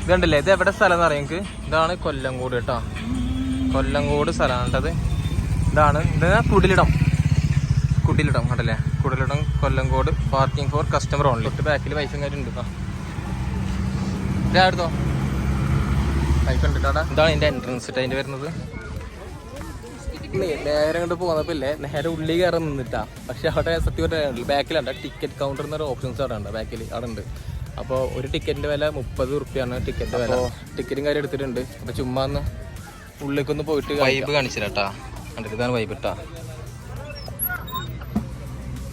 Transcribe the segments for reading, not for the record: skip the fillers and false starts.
ഇതുണ്ടല്ലേ, ഇത് എവിടെ സ്ഥലം എന്ന് അറിയാം എനിക്ക്. ഇതാണ് കൊല്ലങ്കോട് കേട്ടോ. കൊല്ലങ്കോട് സ്ഥലമാണ് കേട്ടത്. ഇതാണ് കുടിലിടം കണ്ടല്ലേ, Kudilidam Kollengode. Parking for customer only. തൊട്ട് ബാക്കിൽ വൈഫും കാര്യം ഉണ്ട് കേട്ടോ. ഇതാടുത്തോ വൈഫ് ഉണ്ട് കേട്ടോ. ഇതാണ് ഇതിൻ്റെ എൻട്രൻസ് ഇട്ട് അതിൻ്റെ വരുന്നത്. നേരെ അങ്ങോട്ട് പോകുന്നപ്പോൾ ഇല്ലേ, നേരെ ഉള്ളിൽ കയറാൻ നിന്നിട്ടാ. പക്ഷെ അവിടെ സത്യമായിട്ട് ബാക്കിലുണ്ട് ടിക്കറ്റ് കൗണ്ടർ എന്നൊരു ഓപ്ഷൻസ് അവിടെ ഉണ്ട്. ബാക്കിൽ അവിടെ ഉണ്ട്. അപ്പോൾ ഒരു ടിക്കറ്റിൻ്റെ വില 30 റുപ്യാണ് ടിക്കറ്റ് വില. ടിക്കറ്റും കാര്യം എടുത്തിട്ടുണ്ട്. അപ്പോൾ ചുമ്മാ ഒന്ന് ഉള്ളിലേക്കൊന്ന് പോയിട്ട് വൈബ് കാണിച്ചില്ല കേട്ടാ. കണ്ടിട്ട് ഇതാണ് വൈബ് ഇട്ടാ.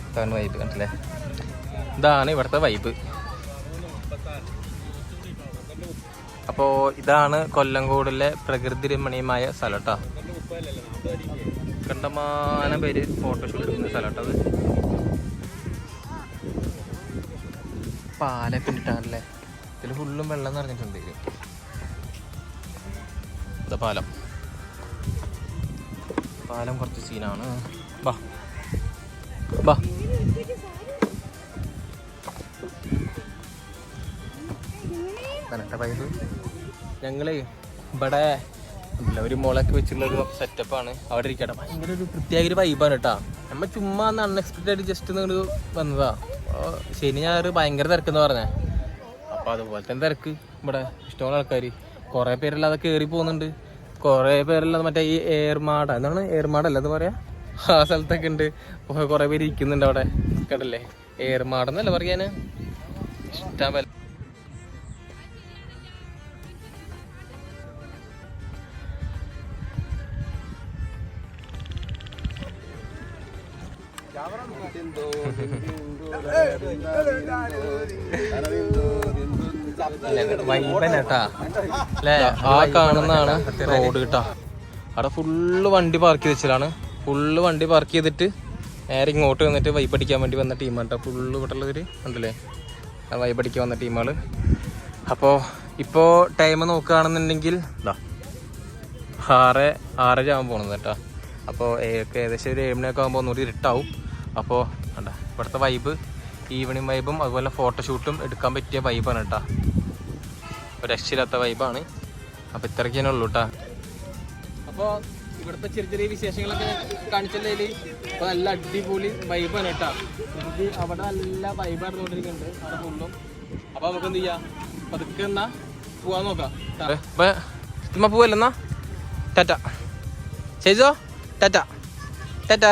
ഇതാണ് വൈബ് കണ്ടില്ലേ. ഇതാണ് ഇവിടുത്തെ വൈബ്. അപ്പോൾ ഇതാണ് കൊല്ലങ്കോടിലെ പ്രകൃതി രമണീയമായ സ്ഥലം കേട്ടോ. കണ്ടമാനം പേര് ഫോട്ടോഷൂട്ട് എടുക്കുന്ന സ്ഥലം കേട്ടോ. അത് പാലൊക്കെ ഇട്ടിട്ടാണല്ലേ. ഇതിൽ ഫുള്ളും വെള്ളം നിറഞ്ഞിട്ടുണ്ട്. ഇതാ പാലം കുറച്ച് സീനാണ്. ബാ ബാ വൈബ്. ഞങ്ങള് ഇവിടെ ഒരു മുളൊക്കെ വെച്ചുള്ളൊരു സെറ്റപ്പാണ്. അവിടെ ഇരിക്കട്ടെ. ഭയങ്കര ഒരു പ്രത്യേക ഒരു വൈബാണ് കേട്ടോ. നമ്മൾ ചുമ്മാ അൺഎക്സ്പെക്റ്റഡ് ആയിട്ട് ജസ്റ്റ് നിങ്ങൾ വന്നതാ. ശനി ഞായർ ഭയങ്കര തിരക്കെന്ന് പറഞ്ഞേ. അപ്പോൾ അതുപോലെ തന്നെ തിരക്ക് ഇവിടെ. ഇഷ്ടമുള്ള ആൾക്കാർ കുറേ പേരല്ലാതെ കയറി പോകുന്നുണ്ട്. കുറേ പേരല്ലാതെ മറ്റേ ഈ ഏർമാട എന്താണ്, ഏർമാടല്ല എന്ന് പറയാ, ആ സ്ഥലത്തൊക്കെ ഉണ്ട്. കുറേ പേര് ഇരിക്കുന്നുണ്ട് അവിടെ. കേട്ടല്ലേ, ഏർമാടെന്നല്ല പറയാന്. ഇഷ്ടം പോലെ വൈബനേട്ടാ അല്ലേ. ആ കാണുന്നതാണ് റോഡ് കേട്ടാ. അവിടെ ഫുള്ള് വണ്ടി പാർക്ക് ചെയ്ത് വെച്ചതാണ്. ഫുള്ള് വണ്ടി പാർക്ക് ചെയ്തിട്ട് നേരെ ഇങ്ങോട്ട് വന്നിട്ട് വൈബ് അടിക്കാൻ വേണ്ടി വന്ന ടീമാണ് കേട്ടോ. ഫുള്ള് ഇവിടെയുള്ളവർ ഉണ്ടല്ലേ, ആ വൈബ് അടിക്കാൻ വന്ന ടീമുകൾ. അപ്പോൾ ഇപ്പോൾ ടൈം നോക്കുകയാണെന്നുണ്ടെങ്കിൽ 6:30 ആകാൻ പോകുന്നത് കേട്ടോ. അപ്പോൾ ഏകദേശം ഒരു 7 മണിയൊക്കെ ആകുമ്പോൾ ഒന്നുകൂടി ഇരുട്ടാവും. അപ്പോൾ കണ്ട ഇവിടുത്തെ വൈബ് ഈവനിങ് വൈബും അതുപോലെ ഫോട്ടോഷൂട്ടും എടുക്കാൻ പറ്റിയ വൈബാണ് കേട്ടോ. ഒരു രക്ഷയില്ലാത്ത വൈബാണ്. അപ്പോൾ ഇത്രയ്ക്ക് തന്നെ ഉള്ളൂ കേട്ടോ. അപ്പോൾ ഇവിടുത്തെ ചെറിയ ചെറിയ വിശേഷങ്ങളൊക്കെ കാണിച്ചതിൽ ഇപ്പോൾ നല്ല അടിപൊളി വൈബാണ് കേട്ടോ. ഇത് അവിടെ നല്ല വൈബ് നടന്നുകൊണ്ടിരിക്കുന്നുണ്ട് അവിടെ ഫുള്ളും. അപ്പോൾ നമുക്ക് എന്ത് ചെയ്യാം, പതുക്കെ എന്നാ പോവാൻ നോക്കാം. പോവല്ലെന്നാ ടാറ്റ ചെയ്തോ. ടാറ്റ ടാറ്റ.